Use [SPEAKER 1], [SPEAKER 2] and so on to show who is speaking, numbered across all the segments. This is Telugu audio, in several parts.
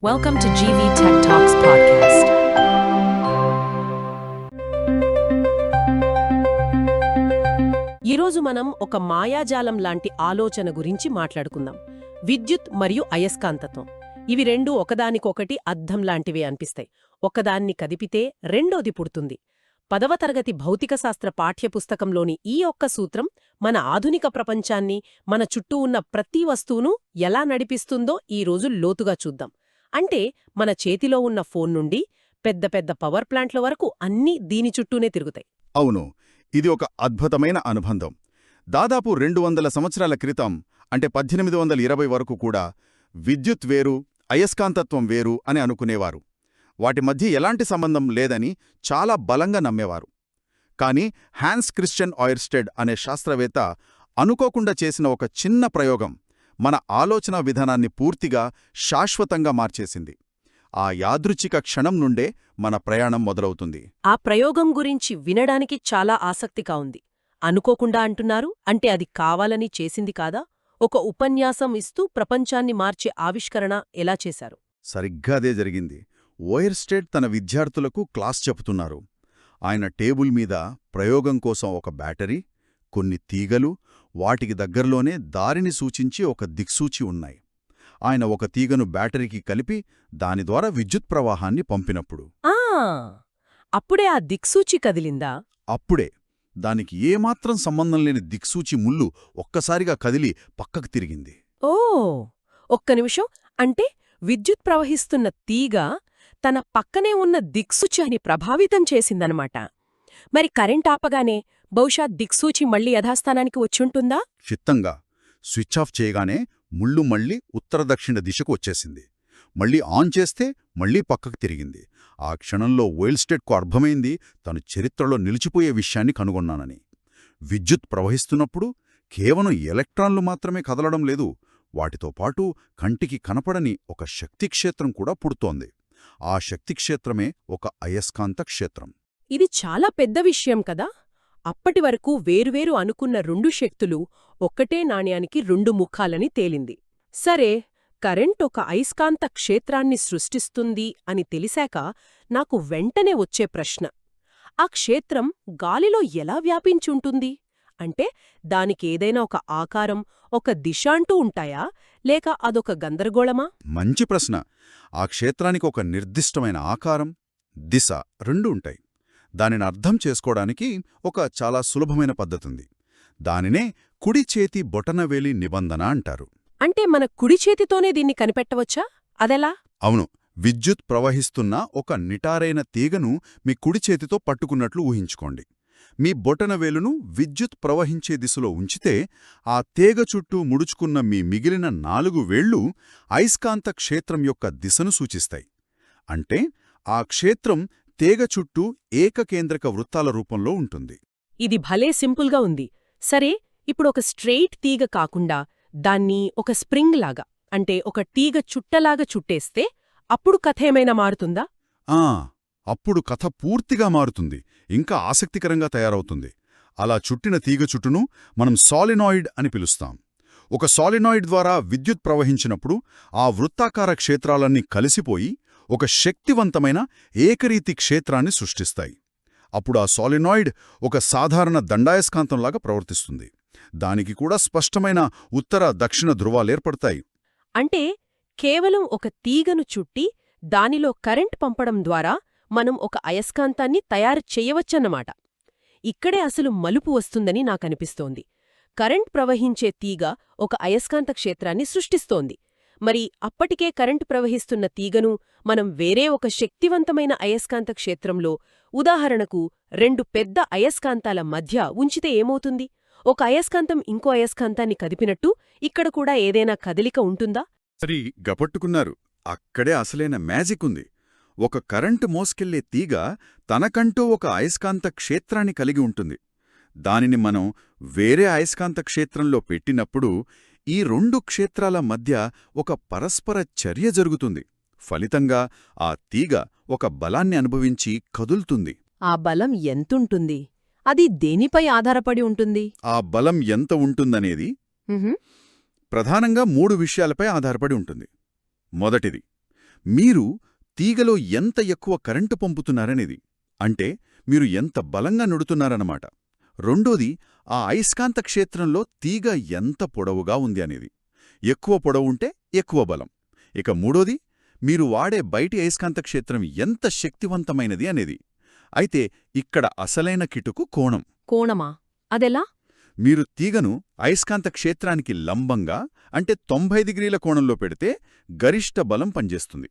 [SPEAKER 1] Welcome to GV Tech Talks podcast. ఈరోజు మనం ఒక మాయాజాలం లాంటి ఆలోచన గురించి మాట్లాడుకుందాం. విద్యుత్ మరియు అయస్కాంతత్వం. ఇవి రెండు ఒకదానికొకటి అద్దం లాంటివే అనిపిస్తాయి. ఒకదాన్ని కదిపితే రెండోది పుడుతుంది. 10వ తరగతి భౌతిక శాస్త్ర పాఠ్యపుస్తకంలోని ఈ ఒక్క సూత్రం మన ఆధునిక ప్రపంచాన్ని, మన చుట్టూ ఉన్న ప్రతి వస్తువును ఎలా నడిపిస్తుందో ఈ రోజు లోతుగా చూద్దాం. అంటే మన చేతిలో ఉన్న ఫోన్ నుండి పెద్ద పెద్ద పవర్ ప్లాంట్ల వరకు అన్నీ దీని చుట్టూనే తిరుగుతాయి.
[SPEAKER 2] అవును, ఇది ఒక అద్భుతమైన అనుబంధం. దాదాపు 200 సంవత్సరాల క్రితం, అంటే 1820 వరకు కూడా విద్యుత్ వేరు, అయస్కాంతత్వం వేరు అని అనుకునేవారు. వాటి మధ్య ఎలాంటి సంబంధం లేదని చాలా బలంగా నమ్మేవారు. కాని హాన్స్ క్రిస్టియన్ ఆయిర్స్టెడ్ అనే శాస్త్రవేత్త అనుకోకుండా చేసిన ఒక చిన్న ప్రయోగం మన ఆలోచనా విధానాన్ని పూర్తిగా శాశ్వతంగా మార్చేసింది. ఆ యాదృచ్ఛిక క్షణం నుండే మన ప్రయాణం మొదలవుతుంది.
[SPEAKER 1] ఆ ప్రయోగం గురించి వినడానికి చాలా ఆసక్తిగా ఉంది. అనుకోకుండా అంటున్నారు అంటే అది కావాలని చేసింది కాదా? ఒక ఉపన్యాసం ఇస్తూ ప్రపంచాన్ని మార్చే ఆవిష్కరణ ఎలా చేశారు?
[SPEAKER 2] సరిగ్గా అదే జరిగింది. ఓయిర్స్టెడ్ తన విద్యార్థులకు క్లాస్ చెబుతున్నారు. ఆయన టేబుల్ మీద ప్రయోగం కోసం ఒక బ్యాటరీ, కొన్ని తీగలు, వాటికి దగ్గరలోనే దారిని సూచించి ఒక దిక్సూచి ఉన్నాయి. ఆయన ఒక తీగను బ్యాటరీకి కలిపి దాని ద్వారా విద్యుత్ ప్రవాహాన్ని పంపినప్పుడు
[SPEAKER 1] అప్పుడే ఆ దిక్సూచి కదిలిందా?
[SPEAKER 2] అప్పుడే దానికి ఏమాత్రం సంబంధం లేని దిక్సూచి ముళ్ళు ఒక్కసారిగా కదిలి పక్కకు తిరిగింది.
[SPEAKER 1] ఓ, ఒక్క నిమిషం. అంటే విద్యుత్ ప్రవహిస్తున్న తీగ తన పక్కనే ఉన్న దిక్సూచిని ప్రభావితం చేసిందనమాట. మరి కరెంట్ ఆపగానే బహుశా దిక్సూచి మళ్లీ యథాస్థానానికి వచ్చుంటుందా?
[SPEAKER 2] చిత్తంగా స్విచ్ ఆఫ్ చేయగానే ముళ్ళు మళ్లీ ఉత్తర దక్షిణ దిశకు వచ్చేసింది. మళ్లీ ఆన్ చేస్తే మళ్లీ పక్కకు తిరిగింది. ఆ క్షణంలో ఓయిర్స్టెడ్కు అర్థమైంది, తను చరిత్రలో నిలిచిపోయే విషయాన్ని కనుగొన్నానని. విద్యుత్ ప్రవహిస్తున్నప్పుడు కేవలం ఎలక్ట్రాన్లు మాత్రమే కదలడం లేదు, వాటితో పాటు కంటికి కనపడని ఒక శక్తిక్షేత్రం కూడా పుడుతోంది. ఆ శక్తిక్షేత్రమే ఒక అయస్కాంత క్షేత్రం.
[SPEAKER 1] ఇది చాలా పెద్ద విషయం కదా. అప్పటి వరకు వేరువేరు అనుకున్న రెండు శక్తులు ఒక్కటే నాణ్యానికి రెండు ముఖాలని తేలింది. సరే, కరెంట్ ఒక అయస్కాంత క్షేత్రాన్ని సృష్టిస్తుంది అని తెలిసాక నాకు వెంటనే వచ్చే ప్రశ్న, ఆ క్షేత్రం గాలిలో ఎలా వ్యాపించుంటుంది? అంటే దానికేదైనా ఒక ఆకారం, ఒక దిశ అంటూ ఉంటాయా, లేక అదొక గందరగోళమా?
[SPEAKER 2] మంచి ప్రశ్న. ఆ క్షేత్రానికి ఒక నిర్దిష్టమైన ఆకారం, దిశ రెండూ ఉంటాయి. దానిని అర్థం చేసుకోవడానికి ఒక చాలా సులభమైన పద్ధతుంది. దానినే కుడి చేతి బొటనవేలి నిబంధన అంటారు.
[SPEAKER 1] అంటే మన కుడి చేతితోనే దీన్ని కనిపెట్టవచ్చా? అదెలా?
[SPEAKER 2] అవును. విద్యుత్ ప్రవహిస్తున్న ఒక నిటారైన తీగను మీ కుడి చేతితో పట్టుకున్నట్లు ఊహించుకోండి. మీ బొటనవేలును విద్యుత్ ప్రవహించే దిశలో ఉంచితే ఆ తీగ చుట్టూ ముడుచుకున్న మీ మిగిలిన 4 వేళ్లు అయస్కాంత క్షేత్రం యొక్క దిశను సూచిస్తాయి. అంటే ఆ క్షేత్రం తీగ చుట్టూ ఏకకేంద్రక వృత్తాల రూపంలో ఉంటుంది.
[SPEAKER 1] ఇది భలే సింపుల్గా ఉంది. సరే, ఇప్పుడు ఒక స్ట్రెయిట్ తీగ కాకుండా దాన్ని ఒక స్ప్రింగ్ లాగా, అంటే ఒక తీగ చుట్టలాగా చుట్టేస్తే అప్పుడు కథ ఏమైనా మారుతుందా?
[SPEAKER 2] అప్పుడు కథ పూర్తిగా మారుతుంది, ఇంకా ఆసక్తికరంగా తయారవుతుంది. అలా చుట్టిన తీగ చుట్టును మనం సాలినాయిడ్ అని పిలుస్తాం. ఒక సాలినాయిడ్ ద్వారా విద్యుత్ ప్రవహించినప్పుడు ఆ వృత్తాకార క్షేత్రాలన్నీ కలిసిపోయి ఒక శక్తివంతమైన ఏకరీతి క్షేత్రాన్ని సృష్టిస్తాయి. అప్పుడు ఆ సాలినాయిడ్ ఒక సాధారణ దండాయస్కాంతంలాగా ప్రవర్తిస్తుంది. దానికి కూడా స్పష్టమైన ఉత్తర దక్షిణ ధృవాలేర్పడతాయి.
[SPEAKER 1] అంటే కేవలం ఒక తీగను చుట్టి దానిలో కరెంట్ పంపడం ద్వారా మనం ఒక అయస్కాంతాన్ని తయారు చెయ్యవచ్చన్నమాట. ఇక్కడే అసలు మలుపు వస్తుందని నాకనిపిస్తోంది. కరెంట్ ప్రవహించే తీగ ఒక అయస్కాంత క్షేత్రాన్ని సృష్టిస్తోంది. మరి అప్పటికే కరెంటు ప్రవహిస్తున్న తీగను మనం వేరే ఒక శక్తివంతమైన అయస్కాంత క్షేత్రంలో, ఉదాహరణకు 2 పెద్ద అయస్కాంతాల మధ్య ఉంచితే ఏమవుతుంది? ఒక అయస్కాంతం ఇంకో అయస్కాంతాన్ని కదిపినట్టు ఇక్కడ కూడా ఏదైనా కదలిక ఉంటుందా?
[SPEAKER 2] సరి గపట్టుకున్నారు. అక్కడే అసలైన మ్యాజిక్ ఉంది. ఒక కరెంటు మోసుకెళ్లే తీగ తనకంటూ ఒక అయస్కాంత క్షేత్రాన్ని కలిగి ఉంటుంది. దానిని మనం వేరే అయస్కాంత క్షేత్రంలో పెట్టినప్పుడు ఈ 2 క్షేత్రాల మధ్య ఒక పరస్పర చర్య జరుగుతుంది. ఫలితంగా ఆ తీగ ఒక బలాన్ని అనుభవించి కదులుతుంది.
[SPEAKER 1] ఆ బలం ఎంతుంటుంది? అది దేనిపై ఆధారపడి ఉంటుంది?
[SPEAKER 2] ఆ బలం ఎంత ఉంటుందనేది ప్రధానంగా 3 విషయాలపై ఆధారపడి ఉంటుంది. మొదటిది, మీరు తీగలో ఎంత ఎక్కువ కరెంటు పంపుతున్నారనేది. అంటే మీరు ఎంత బలంగా నుడుతున్నారన్నమాట. రెండోది, ఆ అయస్కాంత క్షేత్రంలో తీగ ఎంత పొడవుగా ఉంది అనేది. ఎక్కువ పొడవుంటే ఎక్కువ బలం. ఇక మూడోది, మీరు వాడే బయటి అయస్కాంత క్షేత్రం ఎంత శక్తివంతమైనది అనేది. అయితే ఇక్కడ అసలైన కిటుకు కోణం.
[SPEAKER 1] కోణమా? అదెలా?
[SPEAKER 2] మీరు తీగను అయస్కాంత క్షేత్రానికి లంబంగా, అంటే 90 డిగ్రీల కోణంలో పెడితే గరిష్ట బలం పనిచేస్తుంది.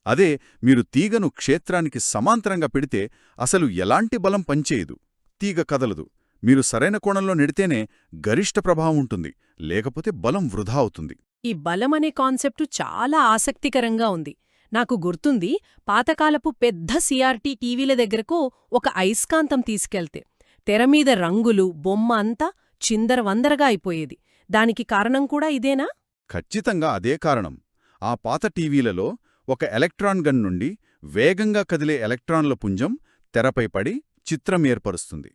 [SPEAKER 2] అదే మీరు తీగను క్షేత్రానికి సమాంతరంగా పెడితే అసలు ఎలాంటి బలం పనిచేయదు, తీగ కదలదు. మీరు సరైన కోణంలో నెడితేనే గరిష్ట ప్రభావం ఉంటుంది, లేకపోతే బలం వృధా అవుతుంది.
[SPEAKER 1] ఈ బలమనే కాన్సెప్టు చాలా ఆసక్తికరంగా ఉంది. నాకు గుర్తుంది, పాతకాలపు పెద్ద సిఆర్టీ టీవీల దగ్గరకు ఒక అయస్కాంతం తీసుకెళ్తే తెరమీద రంగులు, బొమ్మ అంతా చిందరవందరగా అయిపోయేది. దానికి కారణం కూడా ఇదేనా?
[SPEAKER 2] ఖచ్చితంగా అదే కారణం. ఆ పాత టీవీలలో ఒక ఎలక్ట్రాన్ గన్ నుండి వేగంగా కదిలే ఎలక్ట్రాన్ల పుంజం తెరపై పడి చిత్రం ఏర్పరుస్తుంది.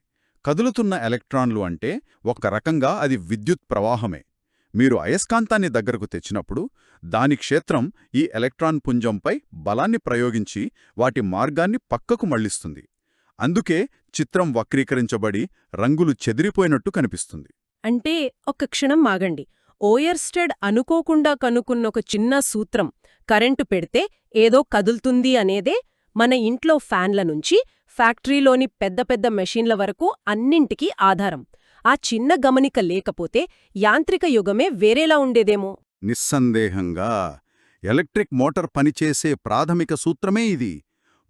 [SPEAKER 2] కదులుతున్న ఎలక్ట్రాన్లు అంటే ఒక రకంగా అది విద్యుత్ ప్రవాహమే. మీరు అయస్కాంతాన్ని దగ్గరకు తెచ్చినప్పుడు దాని క్షేత్రం ఈ ఎలక్ట్రాన్ పుంజంపై బలాన్ని ప్రయోగించి వాటి మార్గాన్ని పక్కకు మళ్లిస్తుంది. అందుకే చిత్రం వక్రీకరించబడి రంగులు చెదిరిపోయినట్టు కనిపిస్తుంది.
[SPEAKER 1] అంటే ఒక్క క్షణం ఆగండి. ఓయర్స్టెడ్ అనుకోకుండా కనుక్కున్నొక చిన్న సూత్రం, కరెంటు పెడితే ఏదో కదులుతుంది అనేదే మన ఇంట్లో ఫ్యాన్ల నుంచి ఫ్యాక్టరీలోని పెద్ద పెద్ద మెషీన్ల వరకు అన్నింటికీ ఆధారం. ఆ చిన్న గమనిక లేకపోతే యాంత్రిక యుగమే వేరేలా ఉండేదేమో.
[SPEAKER 2] నిస్సందేహంగా ఎలక్ట్రిక్ మోటార్ పనిచేసే ప్రాథమిక సూత్రమే ఇది.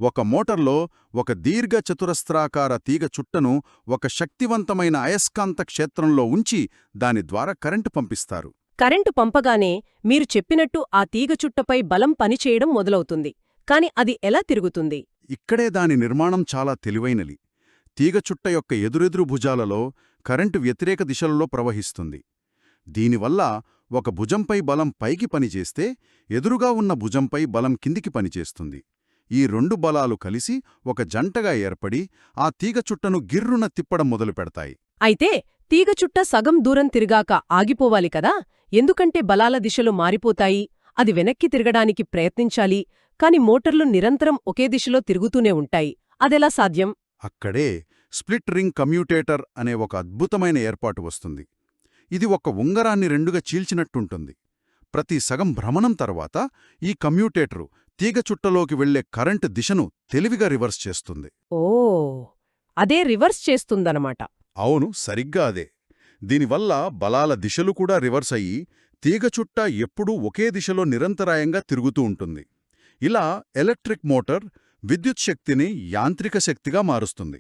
[SPEAKER 2] ఒక మోటార్లో ఒక దీర్ఘ చతురస్రాకార తీగ చుట్టను ఒక శక్తివంతమైన అయస్కాంత క్షేత్రంలో ఉంచి దాని ద్వారా కరెంటు పంపిస్తారు.
[SPEAKER 1] కరెంటు పంపగానే మీరు చెప్పినట్టు ఆ తీగచుట్టపై బలం పనిచేయడం మొదలవుతుంది. కాని అది ఎలా తిరుగుతుంది?
[SPEAKER 2] ఇక్కడే దాని నిర్మాణం చాలా తెలివైనది. తీగచుట్ట యొక్క ఎదురెదురు భుజాలలో కరెంటు వ్యతిరేక దిశలలో ప్రవహిస్తుంది. దీనివల్ల ఒక భుజంపై బలం పైకి పనిచేస్తే ఎదురుగా ఉన్న భుజంపై బలం కిందికి పనిచేస్తుంది. ఈ రెండు బలాలు కలిసి ఒక జంటగా ఏర్పడి ఆ తీగచుట్టను గిర్రున తిప్పడం మొదలుపెడతాయి.
[SPEAKER 1] అయితే తీగచుట్ట సగం దూరం తిరిగాక ఆగిపోవాలి కదా, ఎందుకంటే బలాల దిశలు మారిపోతాయి. అది వెనక్కి తిరగడానికి ప్రయత్నించాలి. కాని మోటార్లు నిరంతరం ఒకే దిశలో తిరుగుతూనే ఉంటాయి. అదెలా సాధ్యం?
[SPEAKER 2] అక్కడే స్ప్లిట్ రింగ్ కమ్యూటేటర్ అనే ఒక అద్భుతమైన ఏర్పాటు వస్తుంది. ఇది ఒక ఉంగరాన్ని రెండుగా చీల్చినట్టుంటుంది. ప్రతి సగం భ్రమణం తర్వాత ఈ కమ్యూటేటరు తీగచుట్టలోకి వెళ్లే కరెంటు దిశను తెలివిగా రివర్స్ చేస్తుంది.
[SPEAKER 1] ఓ, అదే రివర్స్ చేస్తుందన్నమాట.
[SPEAKER 2] అవును, సరిగ్గా అదే. దీనివల్ల బలాల దిశలు కూడా రివర్స్ అయ్యి తీగచుట్ట ఎప్పుడూ ఒకే దిశలో నిరంతరాయంగా తిరుగుతూ ఉంటుంది. ఇలా ఎలక్ట్రిక్ మోటార్ విద్యుత్ శక్తిని యాంత్రిక శక్తిగా మారుస్తుంది.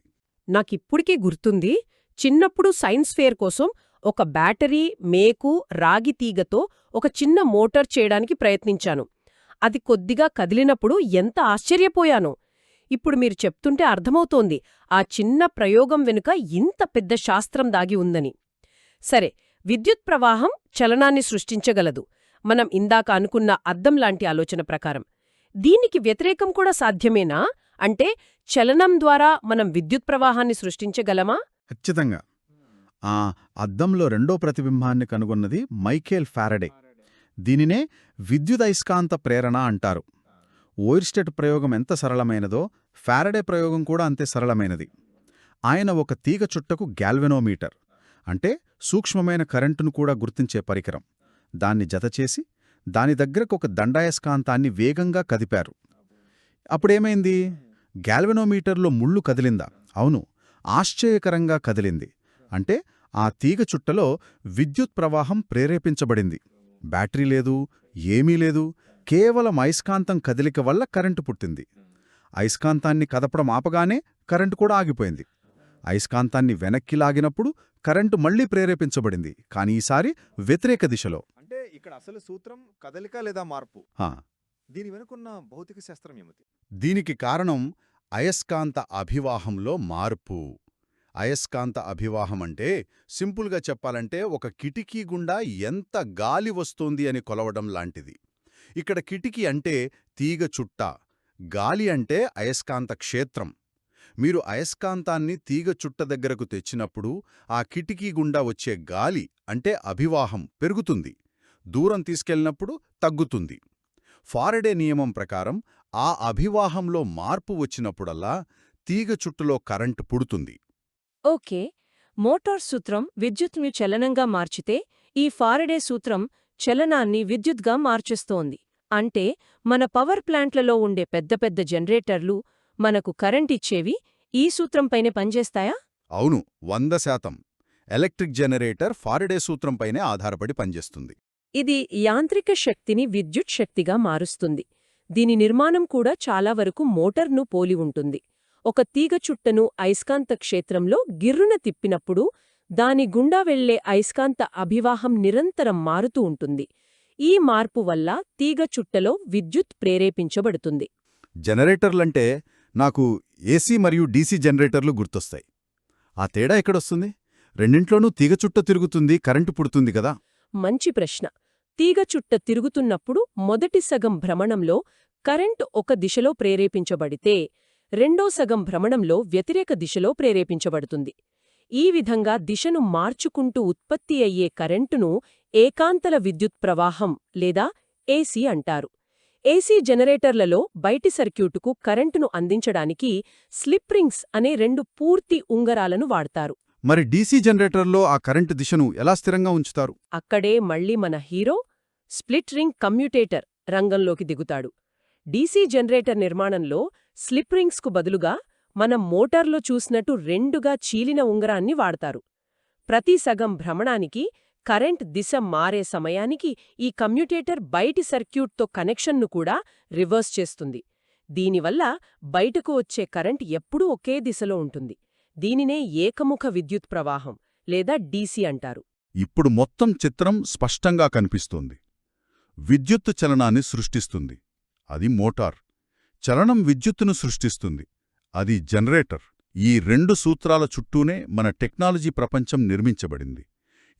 [SPEAKER 1] నాకిప్పుడికే గుర్తుంది, చిన్నప్పుడు సైన్స్ ఫేర్ కోసం ఒక బ్యాటరీ, మేకు, రాగి తీగతో ఒక చిన్న మోటార్ చేయడానికి ప్రయత్నించాను. అది కొద్దిగా కదిలినప్పుడు ఎంత ఆశ్చర్యపోయానో. ఇప్పుడు మీరు చెప్తుంటే అర్థమవుతోంది ఆ చిన్న ప్రయోగం వెనుక ఇంత పెద్ద శాస్త్రం దాగి ఉందని. సరే, విద్యుత్ ప్రవాహం చలనాన్ని సృష్టించగలదు, మనం ఇందాక అనుకున్న అద్దం లాంటి ఆలోచన ప్రకారం. దీనికి వ్యతిరేకం కూడా సాధ్యమేనా? అంటే చలనం ద్వారా మనం విద్యుత్ ప్రవాహాన్ని సృష్టించగలమా?
[SPEAKER 2] ఖచ్చితంగా. ఆ అద్దంలో రెండో ప్రతిబింబాన్ని కనుగొన్నది మైఖేల్ ఫారడే. దీనినే విద్యుదయస్కాంత ప్రేరణ అంటారు. ఓయిర్స్టెడ్ ప్రయోగం ఎంత సరళమైనదో ఫారడే ప్రయోగం కూడా అంతే సరళమైనది. ఆయన ఒక తీగ చుట్టకు గ్యాల్వెనోమీటర్, అంటే సూక్ష్మమైన కరెంటును కూడా గుర్తించే పరికరం, దాన్ని జతచేసి దాని దగ్గరకు ఒక దండాయస్కాంతాన్ని వేగంగా కదిపారు. అప్పుడేమైంది? గ్యాల్వెనోమీటర్లో ముళ్ళు కదిలిందా? అవును, ఆశ్చర్యకరంగా కదిలింది. అంటే ఆ తీగ చుట్టలో విద్యుత్ ప్రవాహం ప్రేరేపించబడింది. బ్యాటరీ లేదు, ఏమీ లేదు, కేవలం అయస్కాంతం కదిలిక వల్ల కరెంటు పుట్టింది. అయస్కాంతాన్ని కదపడం ఆపగానే కరెంటు కూడా ఆగిపోయింది. అయస్కాంతాన్ని వెనక్కి లాగినప్పుడు కరెంటు మళ్లీ ప్రేరేపించబడింది, కానీ ఈసారి వ్యతిరేక దిశలో.
[SPEAKER 3] అంటే ఇక్కడ అసలు సూత్రం కదలిక లేదా మార్పు.
[SPEAKER 2] హా,
[SPEAKER 3] దీని వెనుకున్న భౌతిక శాస్త్రం ఏమిటి?
[SPEAKER 2] దీనికి కారణం అయస్కాంత అభివాహంలో మార్పు. అయస్కాంత అభివాహం అంటే సింపుల్గా చెప్పాలంటే ఒక కిటికీ గుండా ఎంత గాలి వస్తోంది అని కొలవడం లాంటిది. ఇక్కడ కిటికీ అంటే తీగ చుట్ట, గాలి అంటే అయస్కాంత క్షేత్రం. మీరు అయస్కాంతాన్ని తీగ చుట్ట దగ్గరకు తెచ్చినప్పుడు ఆ కిటికీ గుండా వచ్చే గాలి అంటే అభివాహం పెరుగుతుంది, దూరం తీసుకెళ్ళినప్పుడు తగ్గుతుంది. ఫారడే నియమం ప్రకారం ఆ అభివాహంలో మార్పు వచ్చినప్పుడల్లా తీగ చుట్టులో కరెంటు పుడుతుంది.
[SPEAKER 4] ఓకే, మోటార్ సూత్రం విద్యుత్ను చలనంగా మార్చితే ఈ ఫారడే సూత్రం చలనాన్ని విద్యుత్గా మార్చేస్తోంది. అంటే మన పవర్ ప్లాంట్లలో ఉండే పెద్ద పెద్ద జనరేటర్లు మనకు కరెంట్ ఇచ్చేవి ఈ సూత్రంపైనే పనిచేస్తాయా?
[SPEAKER 2] అవును, 100%. ఎలక్ట్రిక్ జనరేటర్ ఫారడే సూత్రంపైనే ఆధారపడి పనిచేస్తుంది.
[SPEAKER 4] ఇది యాంత్రిక శక్తిని విద్యుత్ శక్తిగా మారుస్తుంది. దీని నిర్మాణం కూడా చాలా వరకు మోటార్ను పోలి ఉంటుంది. ఒక తీగ చుట్టను అయస్కాంత క్షేత్రంలో గిర్రున తిప్పినప్పుడు దాని గుండా వెళ్లే అయస్కాంత అభివాహం నిరంతరం మారుతూ ఉంటుంది. ఈ మార్పు వల్ల తీగ చుట్టలో విద్యుత్ ప్రేరేపించబడుతుంది.
[SPEAKER 2] జనరేటర్లంటే నాకు ఏసీ మరియు డీసీ జనరేటర్లు గుర్తొస్తాయి. ఆ తేడా ఎక్కడొస్తుంది? రెండింట్లోనూ తీగ చుట్ట తిరుగుతుంది, కరెంటు పుడుతుంది కదా.
[SPEAKER 4] మంచి ప్రశ్న. తీగ చుట్ట తిరుగుతున్నప్పుడు మొదటి సగం భ్రమణంలో కరెంటు ఒక దిశలో ప్రేరేపించబడితే రెండో సగం భ్రమణంలో వ్యతిరేక దిశలో ప్రేరేపించబడుతుంది. ఈ విధంగా దిశను మార్చుకుంటూ ఉత్పత్తి అయ్యే కరెంటును ఏకాంతల విద్యుత్ ప్రవాహం లేదా ఏసీ అంటారు. ఏసీ జనరేటర్లలో బయటి సర్క్యూటుకు కరెంటును అందించడానికి స్లిప్ రింగ్స్ అనే 2 పూర్తి ఉంగరాలను వాడతారు.
[SPEAKER 2] మరి డీసీ జనరేటర్లో ఆ కరెంటు దిశను ఎలా స్థిరంగా ఉంచుతారు?
[SPEAKER 4] అక్కడే మళ్ళీ మన హీరో స్ప్లిట్ రింగ్ కమ్యూటేటర్ రంగంలోకి దిగుతాడు. డీసీ జనరేటర్ నిర్మాణంలో స్లిప్ రింగ్స్కు బదులుగా మనం మోటార్లో చూసినట్టు 2గా చీలిన ఉంగరాన్ని వాడతారు. ప్రతి సగం భ్రమణానికి కరెంట్ దిశ మారే సమయానికి ఈ కమ్యూటేటర్ బయటి సర్క్యూట్తో కనెక్షన్ను కూడా రివర్స్ చేస్తుంది. దీనివల్ల బయటకు వచ్చే కరెంట్ ఎప్పుడూ ఒకే దిశలో ఉంటుంది. దీనినే ఏకముఖ విద్యుత్ ప్రవాహం లేదా డీసీ అంటారు.
[SPEAKER 2] ఇప్పుడు మొత్తం చిత్రం స్పష్టంగా కనిపిస్తోంది. విద్యుత్తు చలనాన్ని సృష్టిస్తుంది, అది మోటార్. చలనం విద్యుత్తును సృష్టిస్తుంది, అది జనరేటర్. ఈ 2 సూత్రాల చుట్టూనే మన టెక్నాలజీ ప్రపంచం నిర్మించబడింది.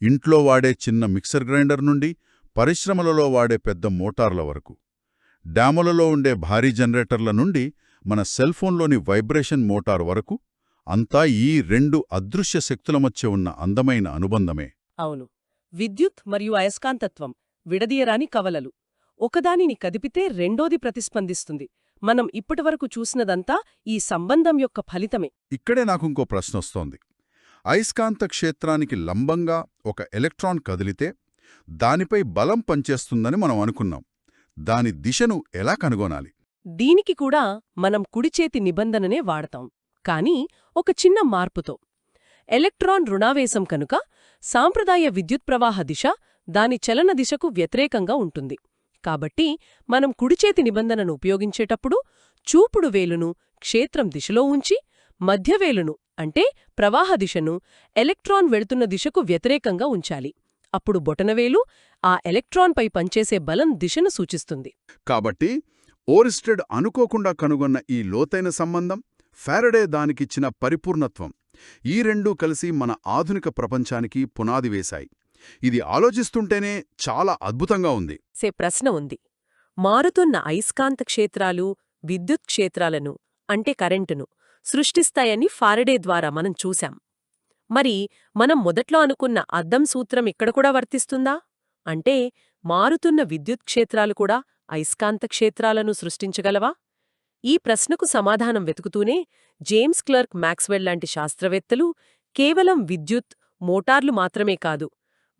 [SPEAKER 2] ఇంట్లో వాడే చిన్న మిక్సర్ గ్రైండర్ నుండి పరిశ్రమలలో వాడే పెద్ద మోటార్ల వరకు, డ్యాములలో ఉండే భారీ జనరేటర్ల నుండి మన సెల్ఫోన్లోని వైబ్రేషన్ మోటార్ వరకు అంతా ఈ 2 అదృశ్య శక్తుల మధ్య ఉన్న అందమైన అనుబంధమే.
[SPEAKER 4] అవును, విద్యుత్ మరియు అయస్కాంతత్వం విడదీయరాని కవలలు. ఒకదానిని కదిపితే రెండోది ప్రతిస్పందిస్తుంది. మనం ఇప్పటివరకు చూసినదంతా ఈ సంబంధం యొక్క ఫలితమే.
[SPEAKER 2] ఇక్కడే నాకుంకో ప్రశ్నొస్తోంది. అయస్కాంత క్షేత్రానికి లంబంగా ఒక ఎలక్ట్రాన్ కదిలితే దానిపై బలం పనిచేస్తుందని మనం అనుకున్నాం. దాని దిశను ఎలా కనుగొనాలి?
[SPEAKER 4] దీనికి కూడా మనం కుడిచేతి నిబంధననే వాడతాం, కానీ ఒక చిన్న మార్పుతో. ఎలక్ట్రాన్ రుణావేశం కనుక సాంప్రదాయ విద్యుత్ ప్రవాహ దిశ దాని చలన దిశకు వ్యతిరేకంగా ఉంటుంది. కాబట్టి మనం కుడిచేతి నిబంధనను ఉపయోగించేటప్పుడు చూపుడు వేలును క్షేత్రం దిశలో ఉంచి మధ్యవేలును అంటే ప్రవాహ దిశను ఎలక్ట్రాన్ వెళుతున్న దిశకు వ్యతిరేకంగా ఉంచాలి. అప్పుడు బొటనవేలు ఆ ఎలక్ట్రాన్పై పనిచేసే బలం దిశను సూచిస్తుంది.
[SPEAKER 2] కాబట్టి ఓరిస్టెడ్ అనుకోకుండా కనుగొన్న ఈ లోతైన సంబంధం, ఫారడే దానికిచ్చిన పరిపూర్ణత్వం, ఈ 2 కలిసి మన ఆధునిక ప్రపంచానికి పునాది వేశాయి. ఇది ఆలోచిస్తుంటేనే చాలా అద్భుతంగా ఉంది.
[SPEAKER 4] ప్రశ్న ఉంది. మారుతున్న అయస్కాంత క్షేత్రాలు విద్యుత్ క్షేత్రాలను అంటే కరెంటును సృష్టిస్తాయని ఫారడే ద్వారా మనం చూశాం. మరి మనం మొదట్లో అనుకున్న అద్దం సూత్రం ఇక్కడ కూడా వర్తిస్తుందా? అంటే మారుతున్న విద్యుత్ క్షేత్రాలు కూడా అయస్కాంత క్షేత్రాలను సృష్టించగలవా? ఈ ప్రశ్నకు సమాధానం వెతుకుతూనే జేమ్స్ క్లర్క్ మ్యాక్స్వెల్ లాంటి శాస్త్రవేత్తలు కేవలం విద్యుత్, మోటార్లు మాత్రమే కాదు,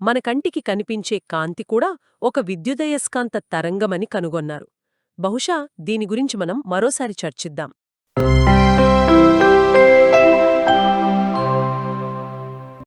[SPEAKER 4] మన కంటికి కనిపించే కాంతి కూడా ఒక విద్యుదయస్కాంత తరంగమని కనుగొన్నారు. బహుశా దీని గురించి మనం మరోసారి చర్చిద్దాం.